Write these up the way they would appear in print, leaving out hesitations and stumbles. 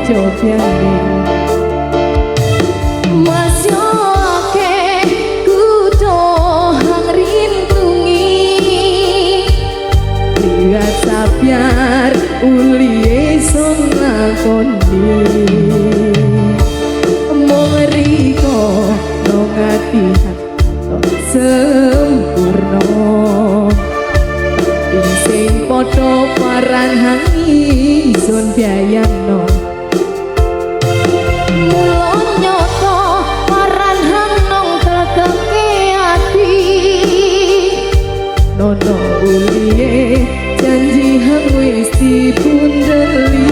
cobane Mas yoke kudo hang rintungi lihat sabiar uli son lakoni mongriko no ngati sempurna sing padha paran hangi sun biayano mula nyoto paran hang nang teteke ati nono uliye janji hang wis dipundheli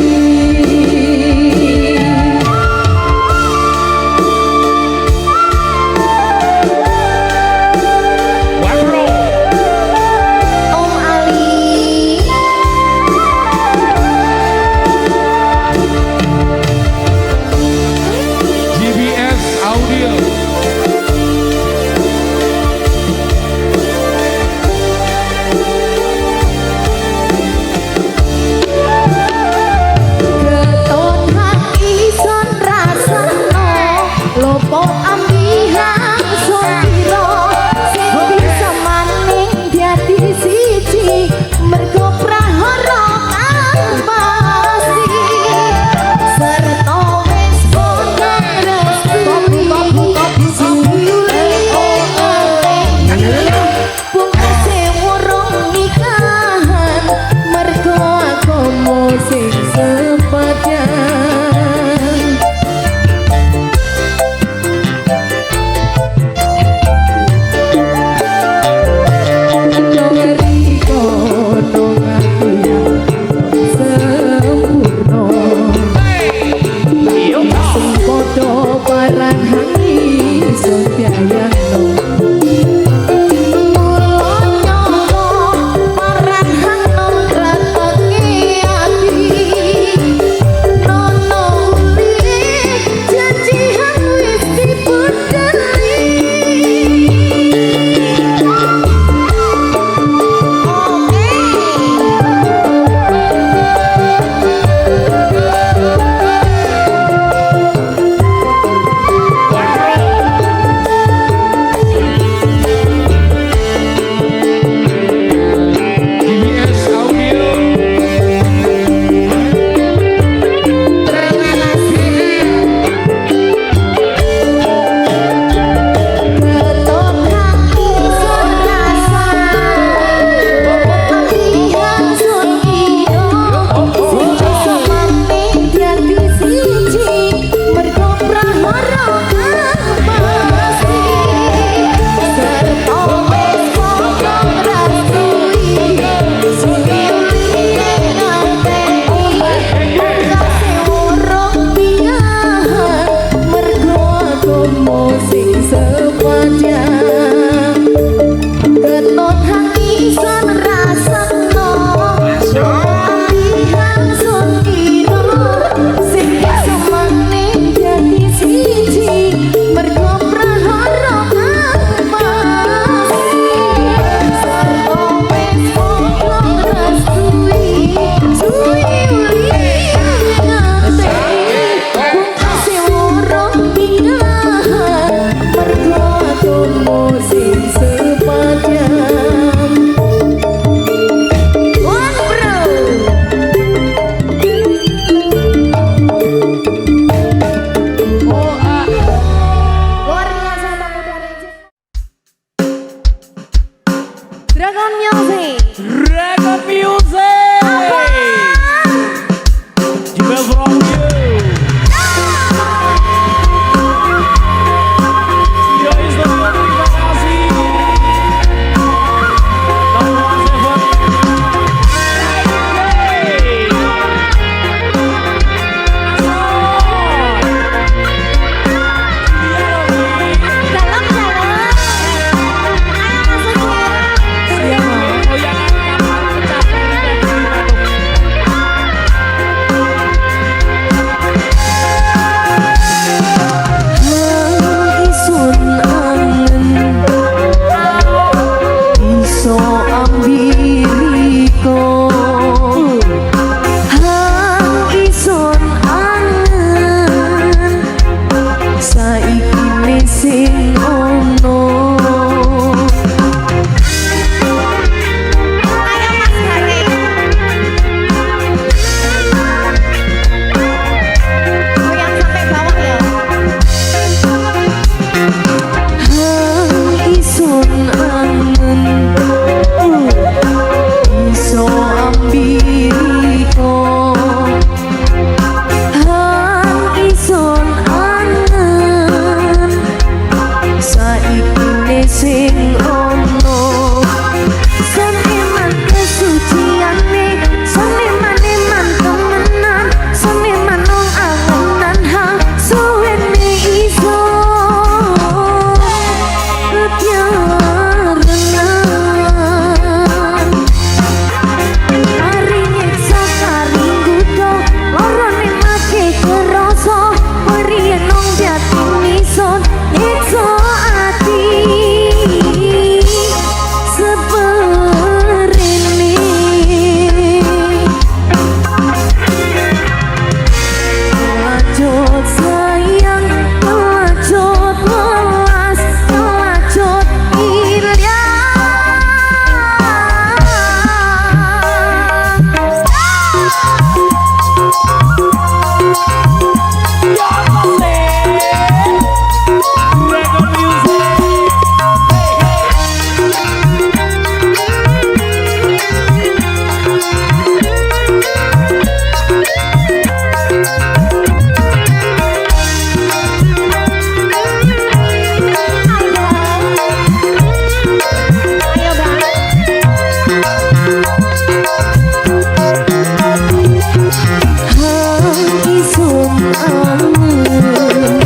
isun angen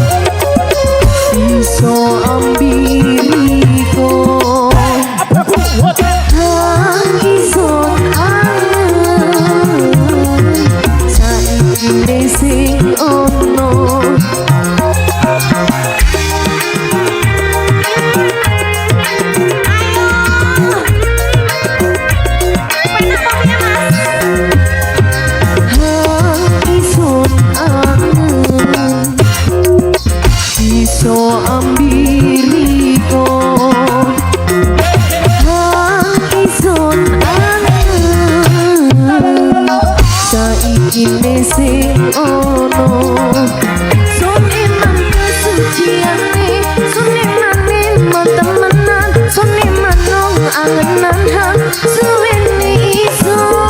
iso ambiriko isun angen saiki sing ono ini sing ono sun iman kesuciane sun imane temenan sun iman nong angenan hak suwene iso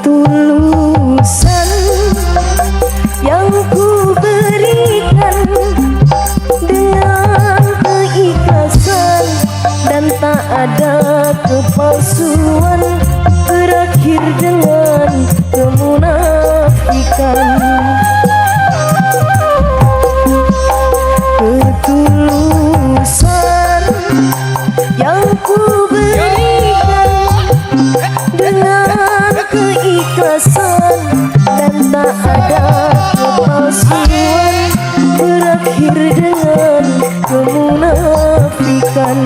ketulusan yang ku berikan dengan keikhlasan dan tak ada kepalsuan berakhir dengan kemunafikan. Ketulusan yang ku berikan dengan keikhlasan dan tak ada kepalsuan berakhir dengan kemunafikan.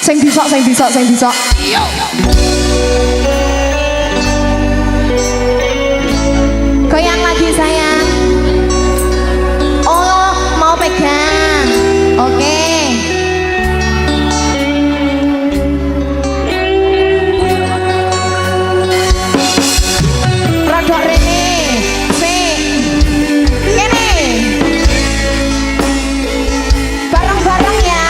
Sing bisa. Goyang lagi sayang. Oh, mau pegang. Oke. Rodok rene. Sing. Kene. Bareng-bareng ya.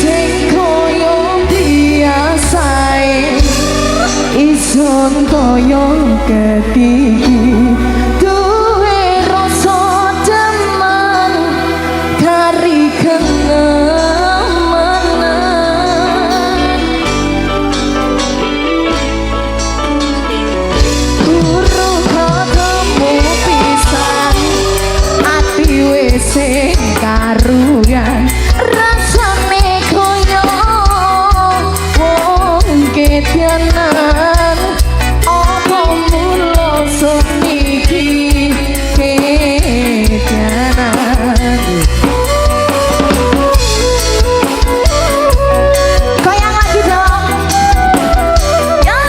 Sing koyo biasae. Isun koyo ketiki duwe rasa demen kari kenemanan burung ketemu pisan ati wis sing karuyan rasane koyo wong ketianan apa mulo semiki ketianan goyang lagi dong ya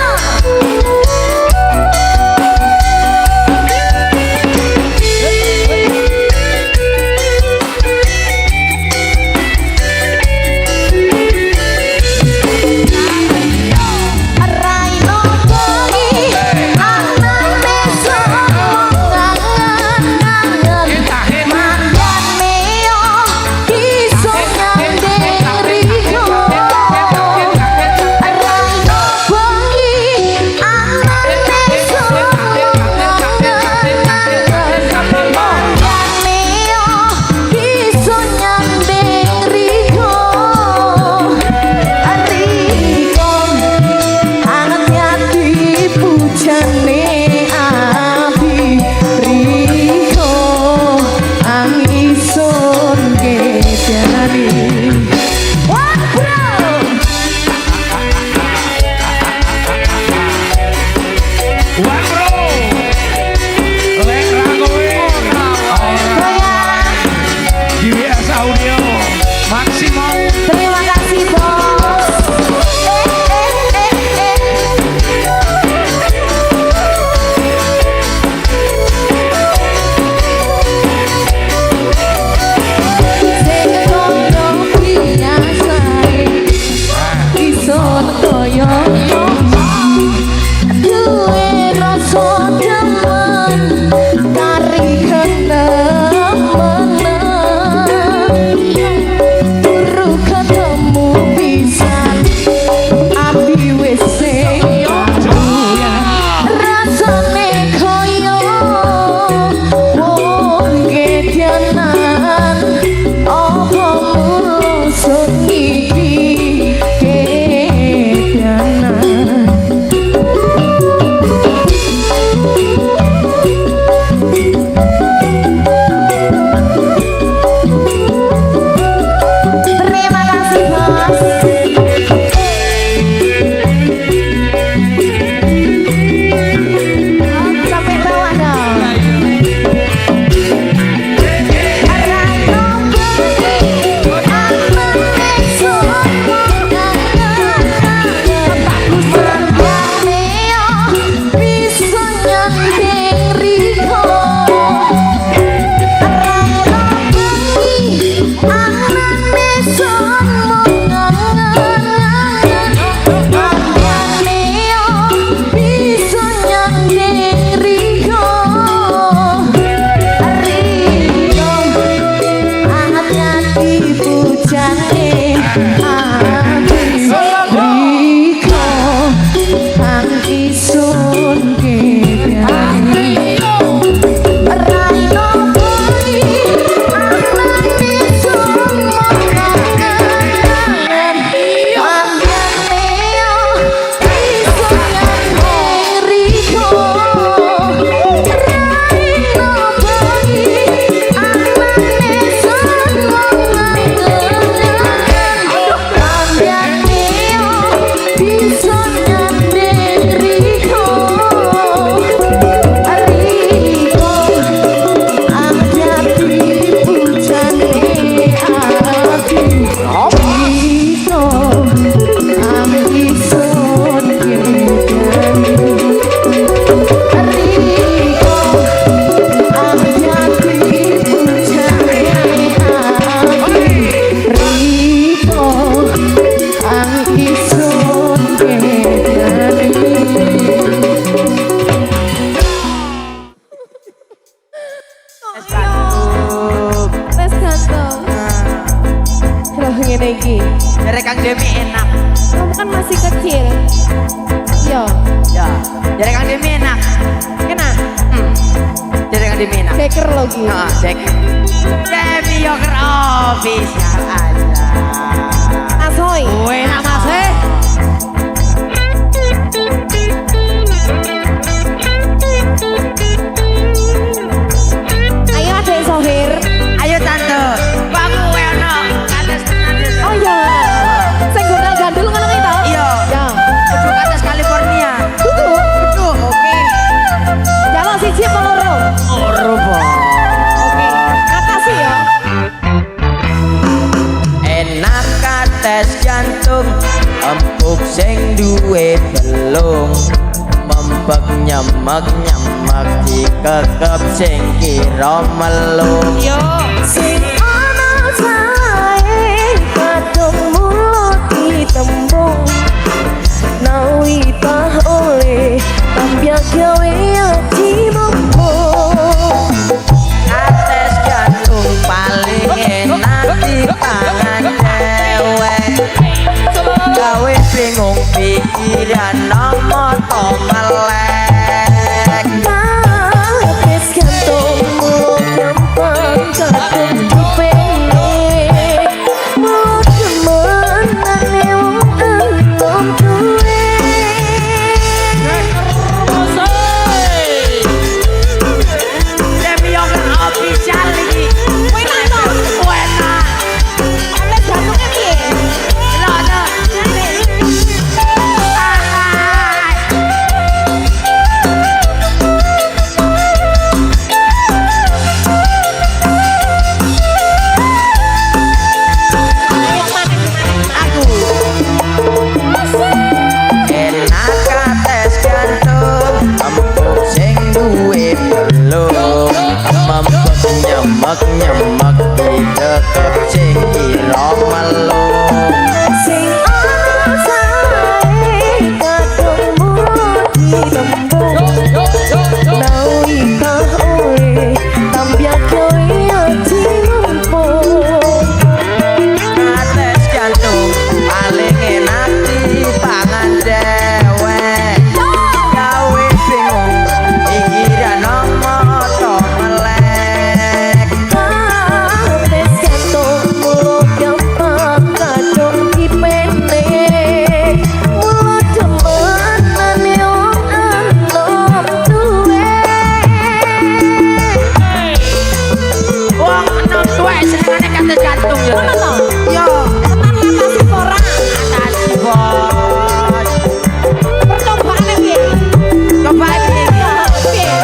ngene iki. Dari Kang Demi enak. Kamu kan masih kecil. Yo, Ya, dari Kang Demi enak. kena. Dari Kang Demi enak. Deker lo gitu. Nah, cek. Demi Yoker official aja. Asoy. Enak Mas. Ayo ada yang sohir. Ayo tante, bangun weno. Kates tenan. Oh iya. Sing gondal gandul ngono ki to? Iya. Ya. Kudu kates California. Kudu. Betul, oke. Jaluk siji apa loro? Orobo. Oke. Makasih ya. Enak kates jantung, empuk sing duwe belung. Mempek nyemek dikekep sing kira melung. Yo. Sing ana sae kadung mulut ditembung nawi tah oleh tambah gawe ati mumpung Kates jantung paling enak dipangan cewek. Gawe bingung pikiran nomo to melek. kates gantung mulut gampang kadung dipendek mulut demenane wong enom duwe Demi Yoker official iki. Enak to? Enak. Oleh jantungnya piye? Rono. Ayo mana? Aku enak kates jantung, empuk sing duwe belung. Mempek nyemek dikekep sing kira melung. sing ana sae kadung mulut ditembung nawi tah oleh tambah gawe ati mumpung Kates jantung paling enak dipangan cewek. Gawe bingung pikiran nomo to melek. kates gantung mulut gampang kadung dipendek mulut demenane wong enom duwe Wong enom tuwek senengane kates jantung ya. Ngono to? Yo, Tenan makasih ora? makasih bos. Percobaan piye? Coba iki. Piye?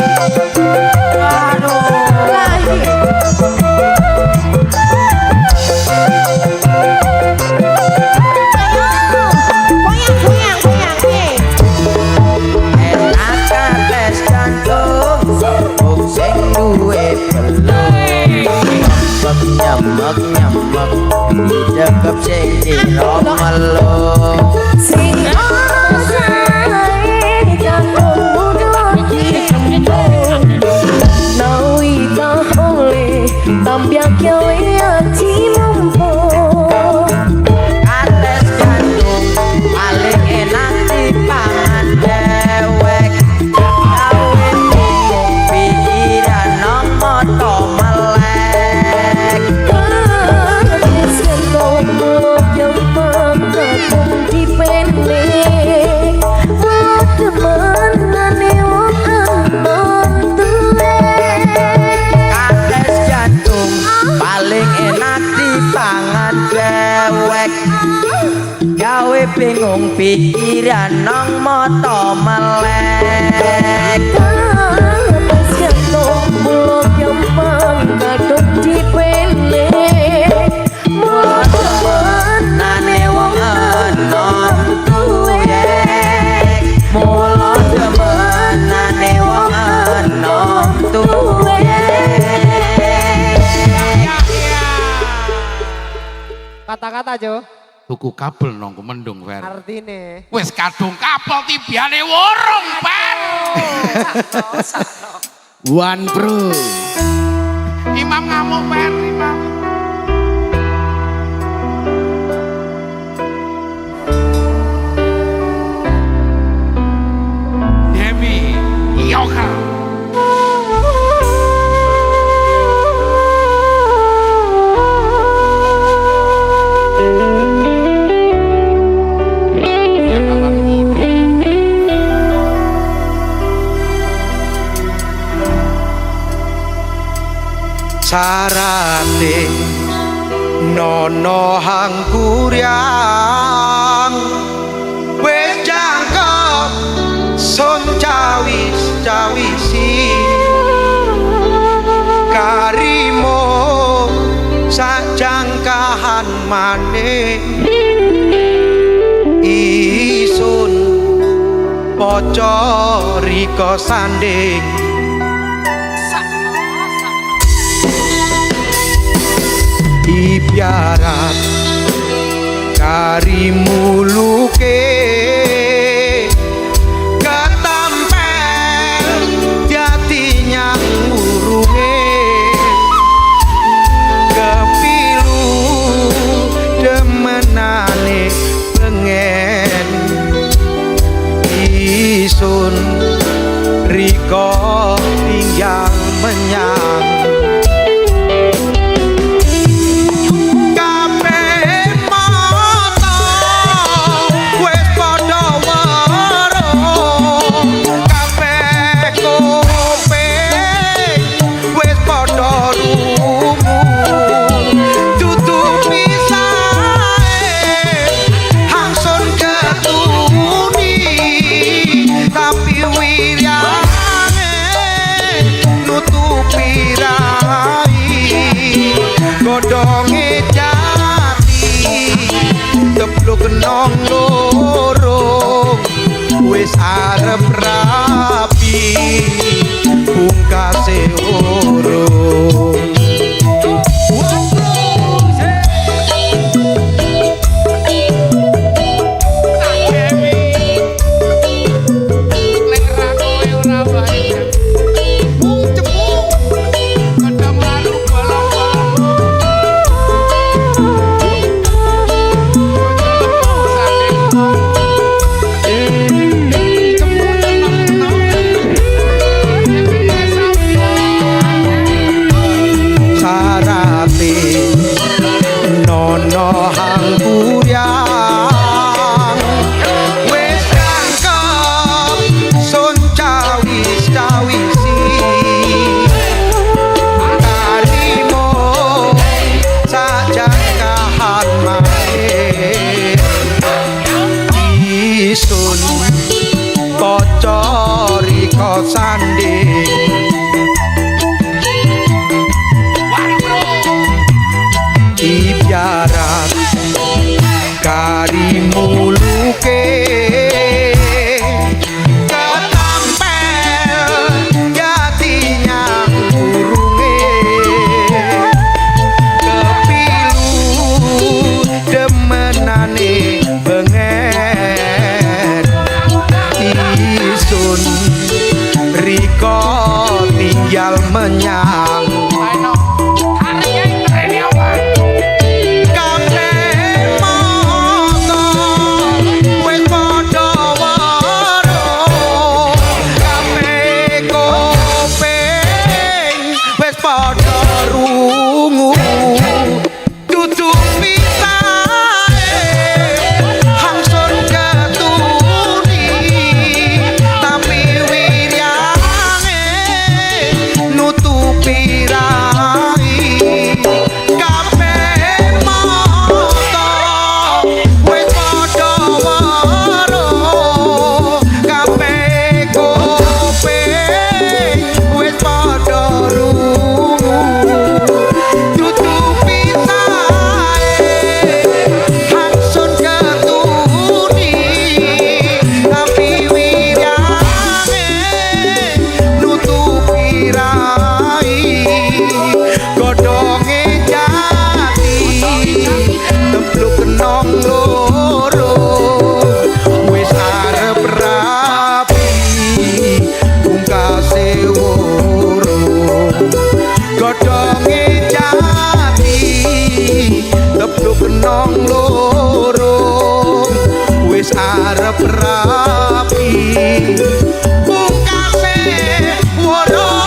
Aduh. Lah iki. Ayo. Goyang piye? Enak kates jantung, empuk sing duwe belung. Mempek nyemek dikekep sing kira melung. sing ana sae kadung mulut ditembung nawi tah oleh tambah gawe ati mumpung Kates jantung paling enak dipangan dewek. Gawe bingung pikiran nomo to melek. kates gantung mulut gampang kadung dipendek mulut demenane wong enom duwe Kates jantung paling enak dipangan dewek. Gawe bingung pikiran nang mata melek. kates gantung mulut gampang kadung dipendek mulut demenane wong enom duwe Mula demenane wong enom tuwe. Kata-kata Jo. Tuku kabel nang Mendung Fer. Artine. Wis kadung kabel tibiane worong, Fer. One Pro. Imam ngamuk, Fer, Imam. sarate nono hangkuryang wis jangkep sun cawisi karimo sajangkahan maneh isun poco riko sanding ibiarat karimuluke ketampel jatinya urunge kepilu demenane pengen isun riko tinggal menyang godhonge jati tepluk nong loro wis arep rapi pungkase urung sanding ibiarat karimuluke ketampel jatinya urunge kepilu demenane bengen isun riko tinggal menyang kabeh moto wis padha weruh kabeh kuping wis padha rungu dudu pisahe hangsun ketuni tapi nutupi rai kabeh moto wis padha weruh kabeh kuping wis padha rungu nutupi sae hangsun ketuni tapi wirane nutupi rai godhonge jati tepluk nong loro wis arep rapi pungkase urung godhonge jati tepluk nong loro wis arep rapi pungkase urung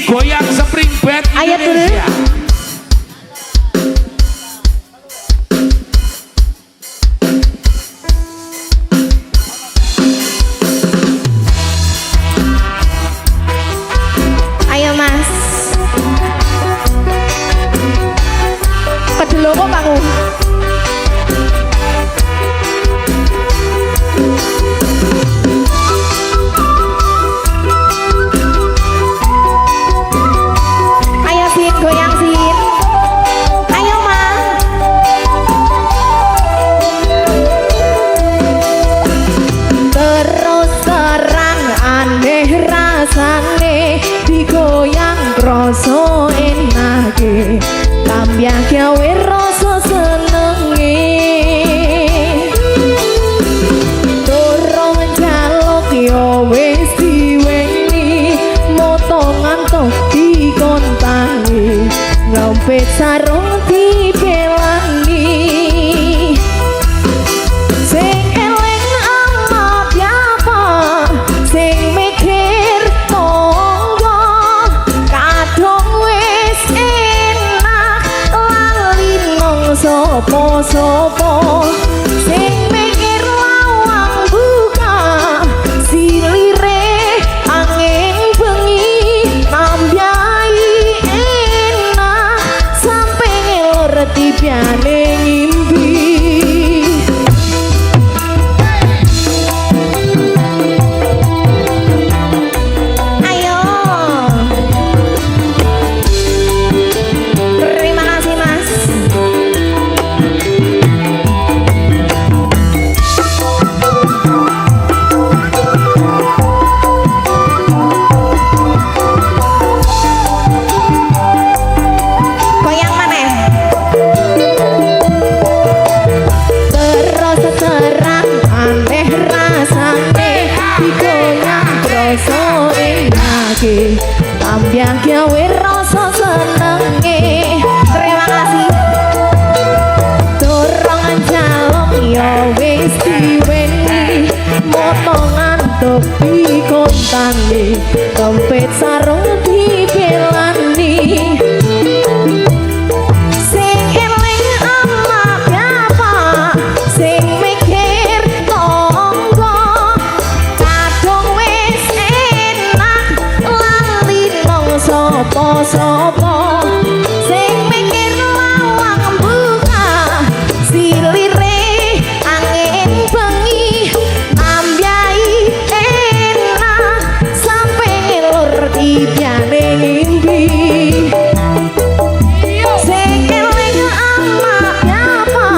goyang spring bed Ayo, Indonesia. Ayo Mas. Kedelo kok bangun. Ayo Sin, goyang Sin. Ayo Mas. Terus terang aneh rasane digoyang kroso enake tambah gawe rasa senenge dorong jaluk yo wis diweni moto ngantuk dikontangi ngompet sarung dibelani sing eling ama piapa sing mikir tonggo kadung wis enak lali nang sapa-sapa sing mikir lawang buka silire angin bengi nambyai enak sampe ngelor tipiane ngimpi ayo terima kasih Mas. Goyang maneh. Terus terang aneh rasane digoyang kroso enake tambah gawe rasa senenge terima kasih dorong jaluk ya wis diweni moto ngantuk dikontani dompet sarung dibelani sing eling ama piapa sing mikir tonggo kadung wis enak lali nang sapa-sapa sing mikir lawang buka silire angin bengi ambyai enak sampe ngelor tipiane ngimpi sing eling ama piapa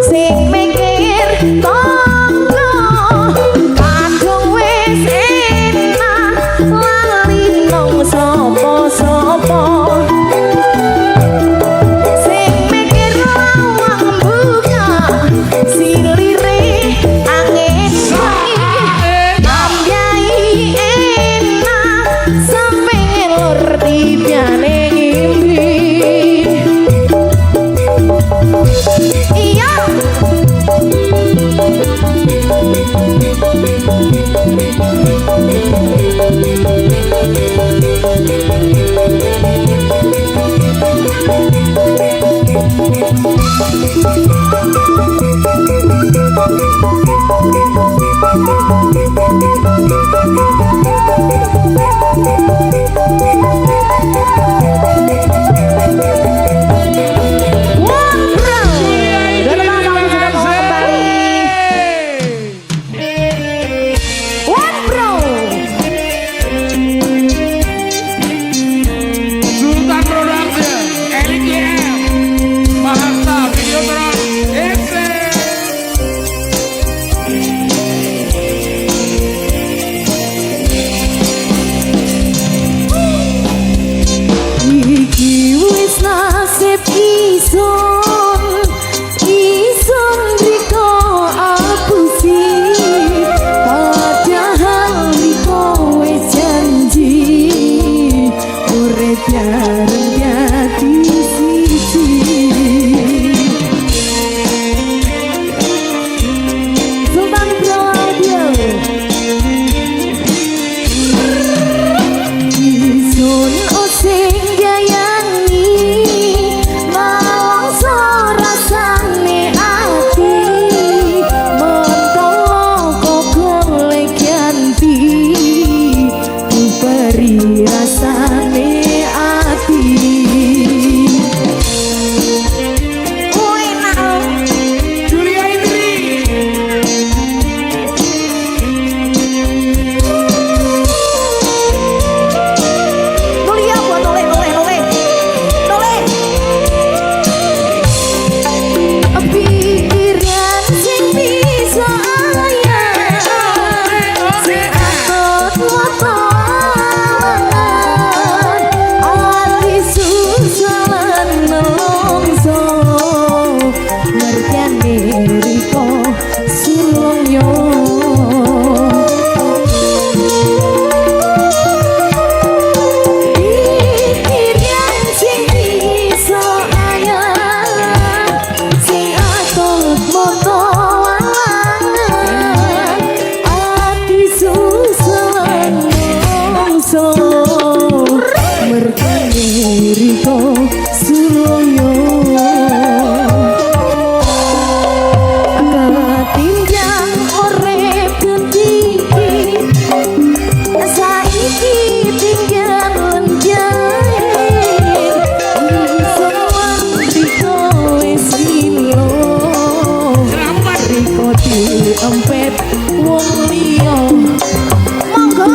sing mikir tonggo kadung wis enak lali nang sapa-sapa sing mikir lawang buka silire angin bengi ambyai enak sampe ngelor tipiane ngimpi iya Sultan Production, LGM, Mahanta Videotron, Iki wis nasib ison riko apusi padahal riko wis janji urip bareng dadi siji Sultan Pro Audio ison ngerti rasane ati. Julia Indri. Mulia buat noleh. Pikiran sing bisa ayah sing atut motoan ati susalan nelongso merjane riko sulongyo. Pikiran sing bisa ayah sing atut motoan ati susalan nelongso merjane riko sulongyo. Ketinjang urip gentiki saiki tinggal lenjahir sowan riko wis ilo riko diempet wong liya. Monggo.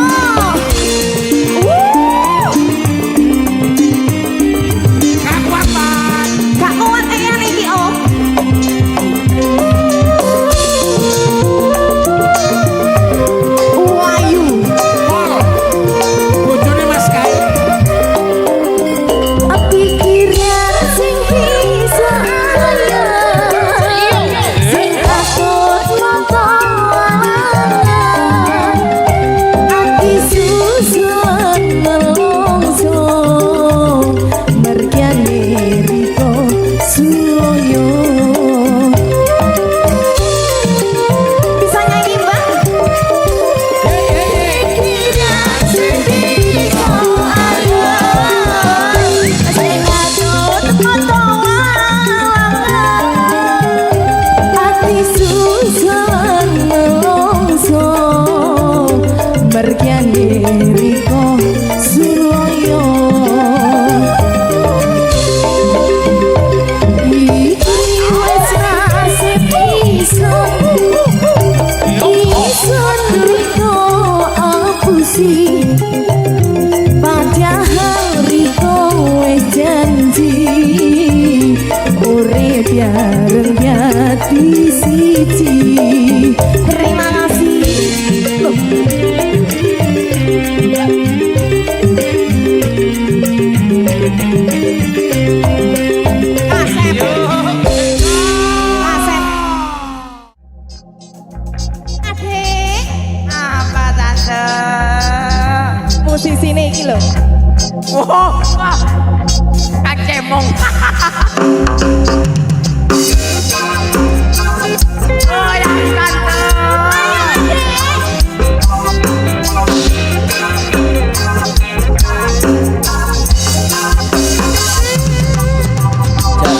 Kakuatan. Gak kuat eyang iki om. Wayu. Bojone Mas Kai. Pikiran sing bisa ayah sing atut motoan ati susulan nelongso merjane riko sulongyo. Bisa nyanyi mbak? Pikiran sing bisa ayah sing atut motoan ati susalan nelongso merjane riko sulongyo. Iki wis nasib ison riko apusi padahal riko wis janji urip bareng jati siji. Terima kasih. Asep. Adik. Apa tante? Musisine iki lho. Oh, kacemong. Oh ya tante.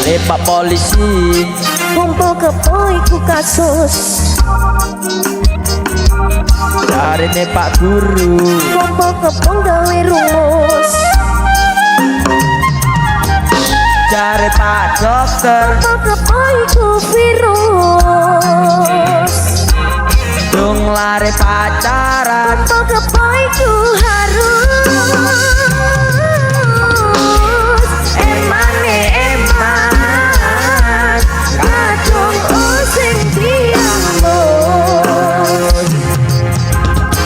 Jare Pak Polisi Kumpul kepoiku kasus jare ne Pak Guru kumpul kepong gawe rumus jare Pak Dokter kumpul kepoiku virus dung lare pacaran kumpul kepoiku harus emane eman kadung sing diambut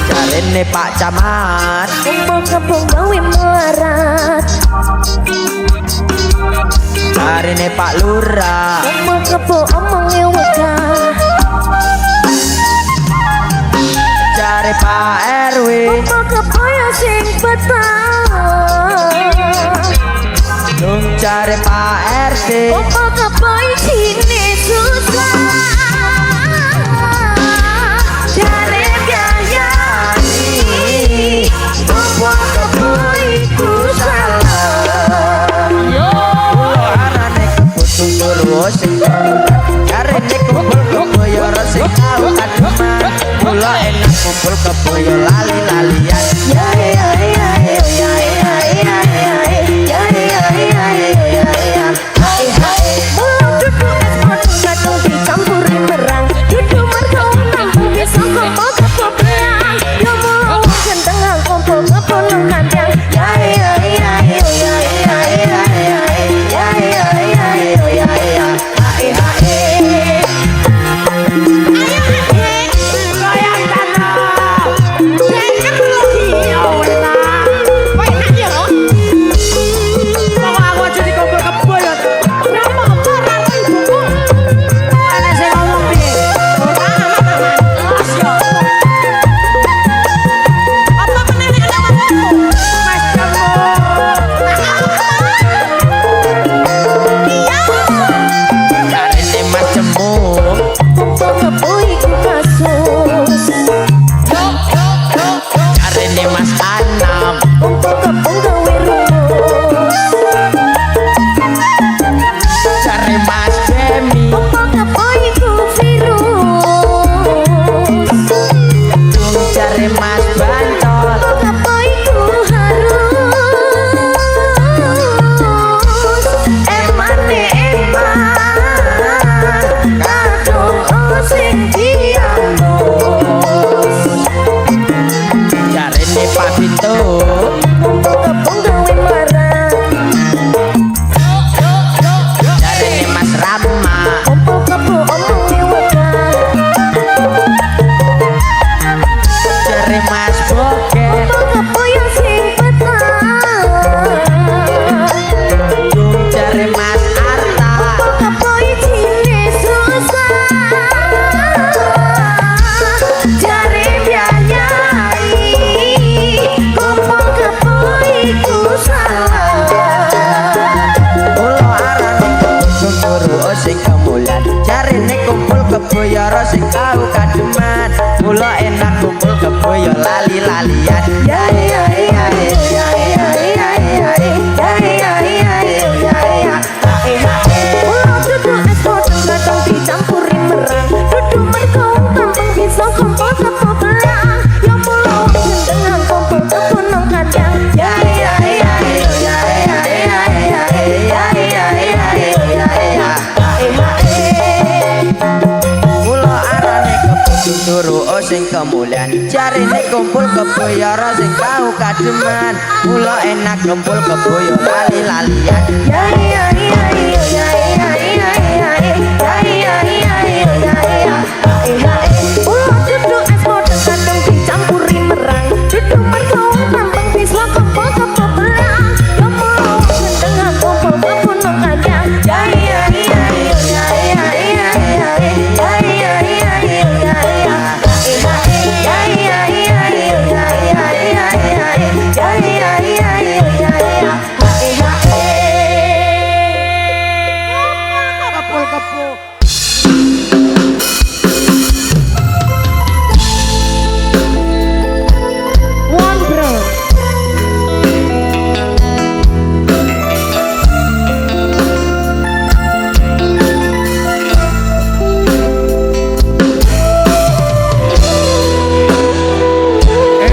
jare ne Pak Camat kumpul kepong gawe melarat jare ne Pak Lurah kumpul kepong omongnya wegah jare Pak RW kumpul kepoyo sing betah dung jare Pak RT kumpul kepoyo sini susah jare biayani kumpul kepoyo ku salah arane keputung terus jare ne kumpul kepoyo sing tau kademan kula enak kumpul kepoyo lali-lalian ya ya ya ya kemulian jarine kumpul keboyara sing tau kademan mula enak kumpul keboyo lali-lalian Ya ya ya ya ya ya ya ya ulah duduk es podeng kadang dicampuri merang duduk merkau tampang biswa kepo belang kamu gendeng kumpul kepunung kadang ya ya ya ya ya ya ya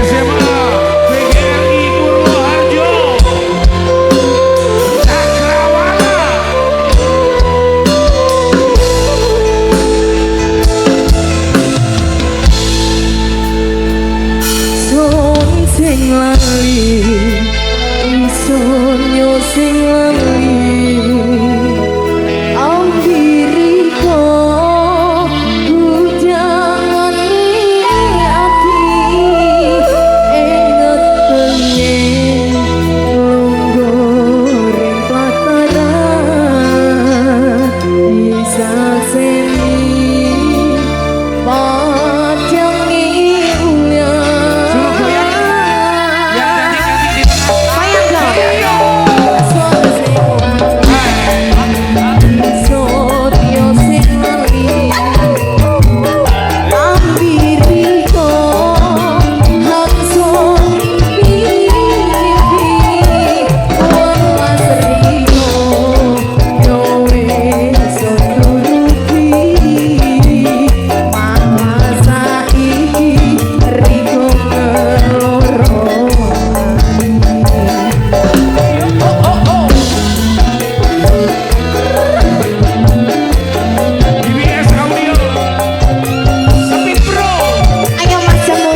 SMA PGRI Purwoharjo Cakrawala Sun sing lali isun yo sing lali ambiriko bujangan ati inget pengen longgoreng pataran bisa seni pajangi ulian yang nanti di Bayang dong. BBS Audio Speed Pro Ayo mas jamu.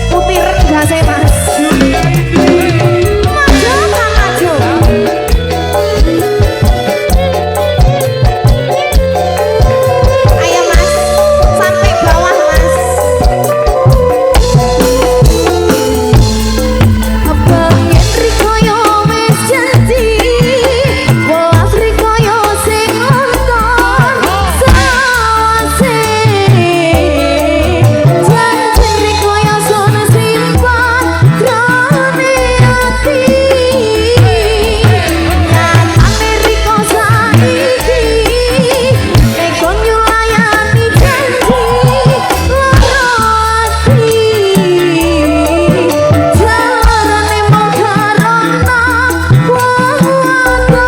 Putih rendah saya mas. Julia Indri Maju kan maju. Ayo mas, sampai bawah mas. Abang yen rikaya wis janji welas rikaya sing nonton sawase janji rikaya son simpan krane ati nyatane riko saiki ekon nyulayani janji lara ati jarane mau karana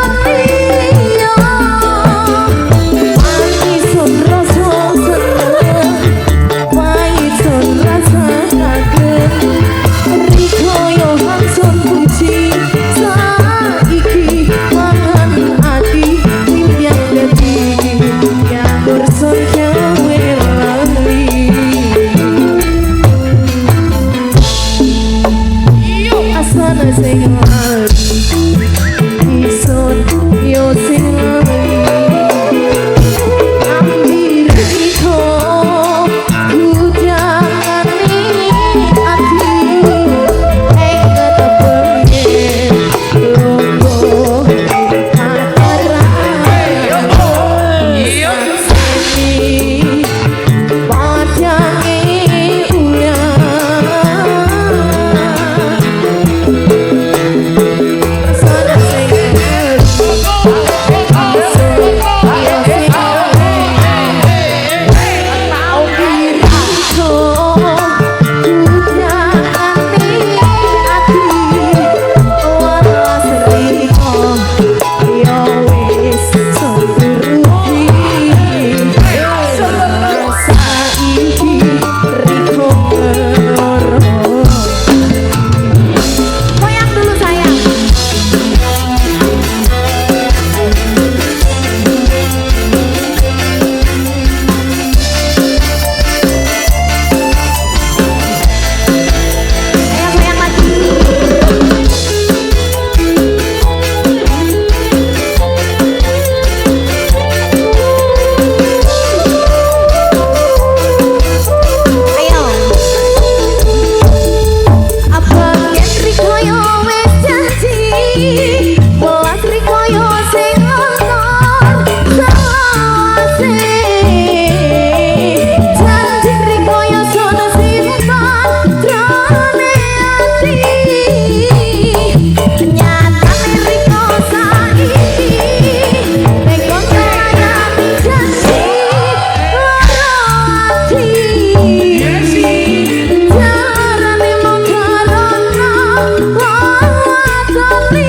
wawatoniya Paisun rasa seneng Paisun rasa kaget Rikaya hangsun puji Saiki mangan ati Impian dadi Yang berson gawe lali Asana sing lali Isun yo sing lali Ambiriko bujangane ati Inget pengen longgo pataran Seni pajange ulian welas rikaya sing ngontor sawase janji rikaya sono simpan jane ati nyatane riko saiki nek kon sayang janji loro ati jarane mung karana latoni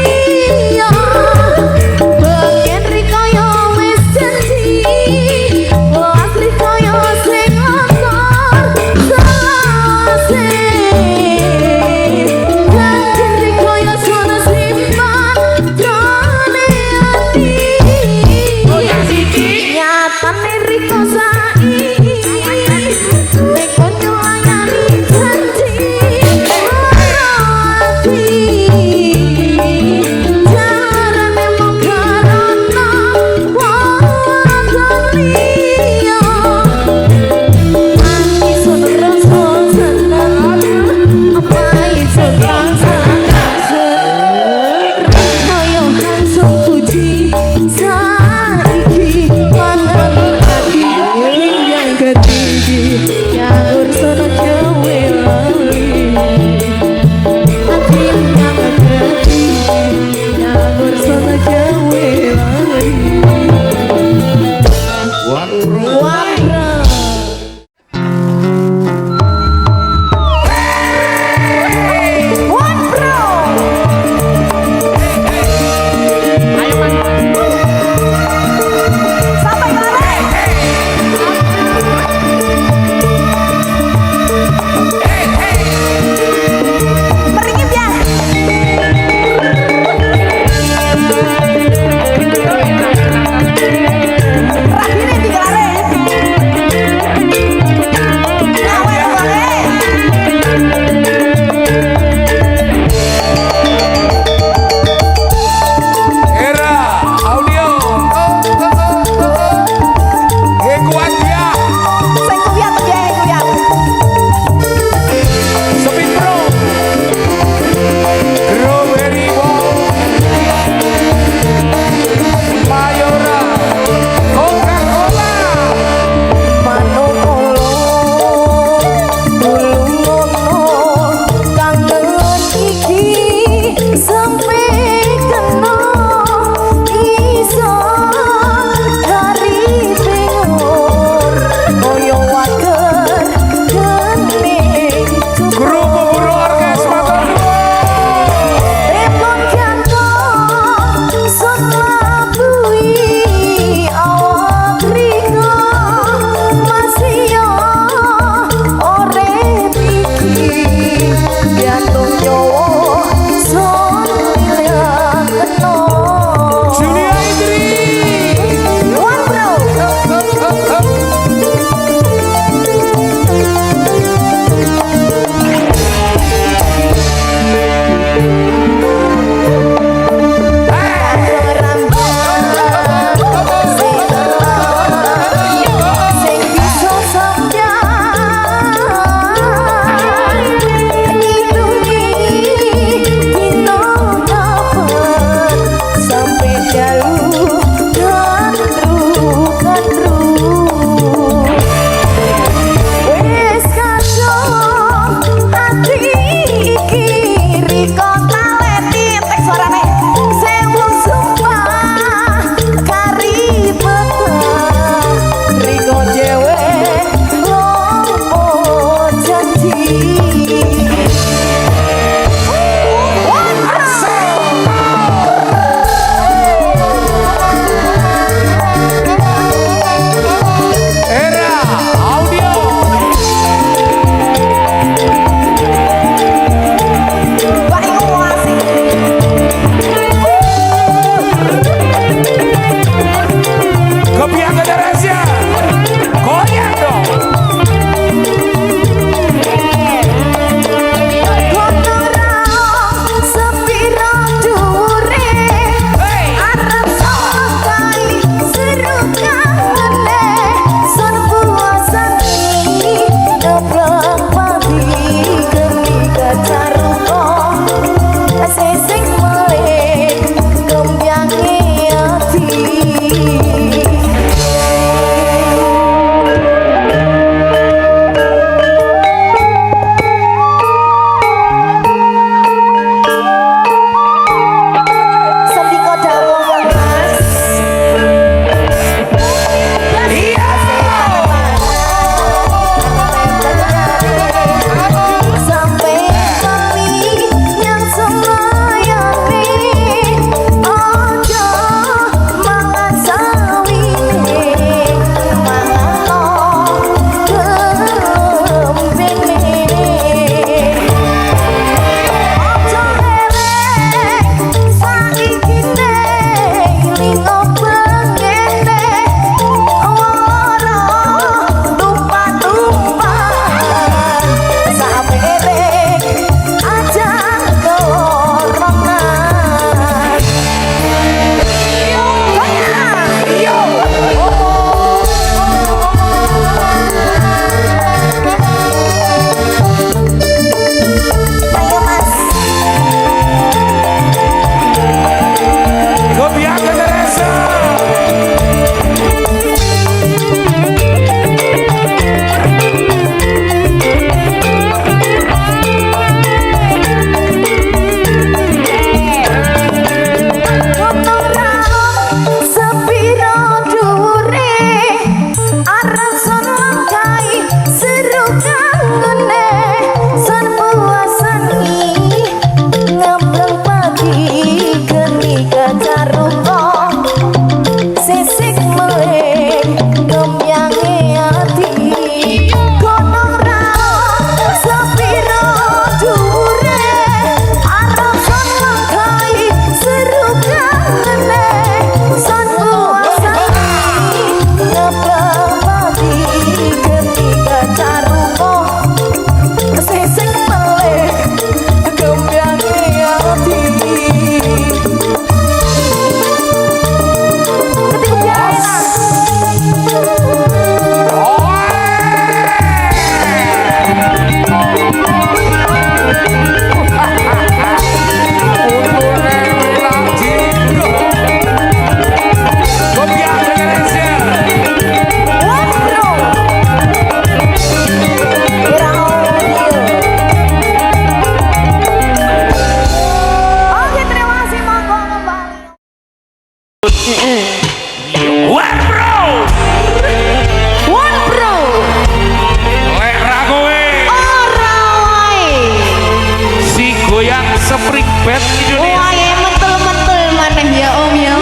pabrik bed Indonesia. Wah, ya mentul-mentul maneh ya Om ya.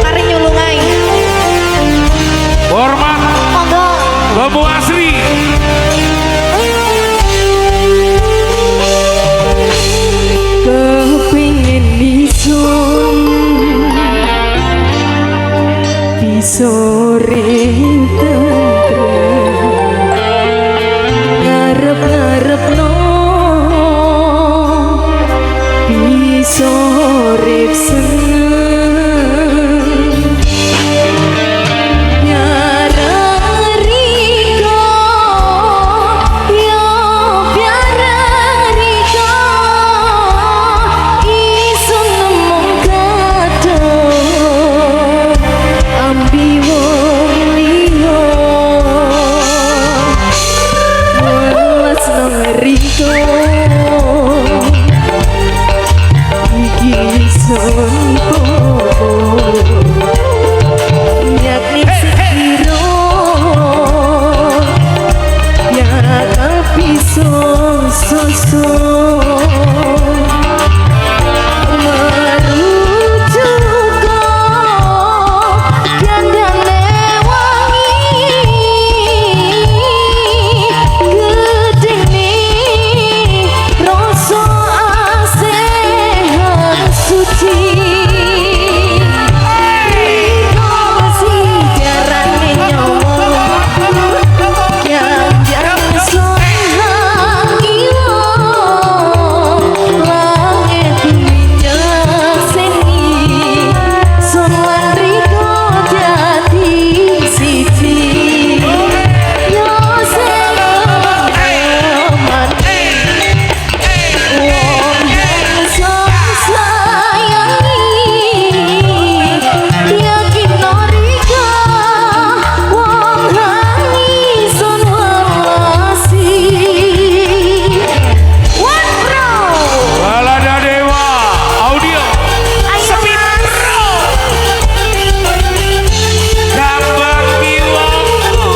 Mari nyulungai. Hormat Monggo. Bambu Asri. Kepingin disun di sore tentrem ngarep-ngarep no di sore seneng biara riko yo biara riko isun nemong kadang ambi wong liya welas nang riko iki sun yakni sekiro ya tapi so merujuk gandane wangi gedene rasa asehan suci Balada Dewa Audio. Sepi Pro. Gambar kiwangku.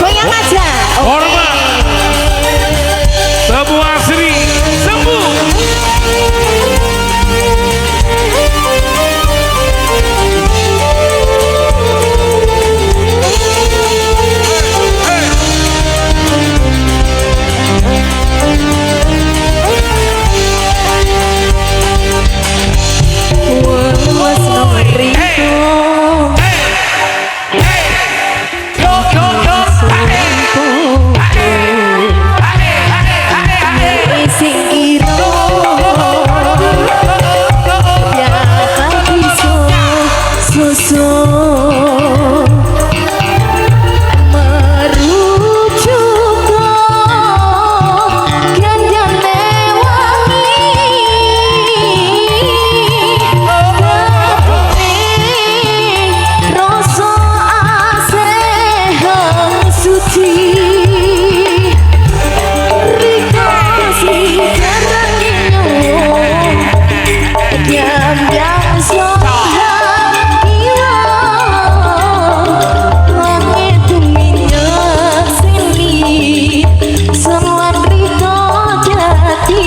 Goyang aja. Hormat Bambu Asri. Sembuh. welas nang riko Yo yo yo. sing iro ya tapi so merujuk gandane wangi gedene rasa asehan suci riko kasih karangin yang sohang iwa langit minyak sini selan riko jati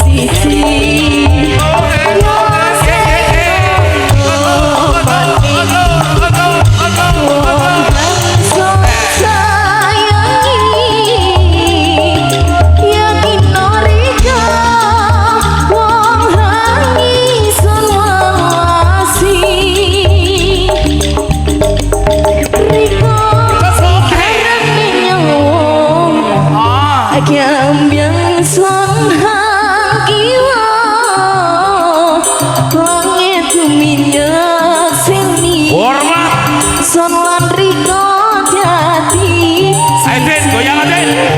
sisi Kiambyang son hang kiwa langit minyak sini Hormat son lan riko jati Aiden goyang Aiden.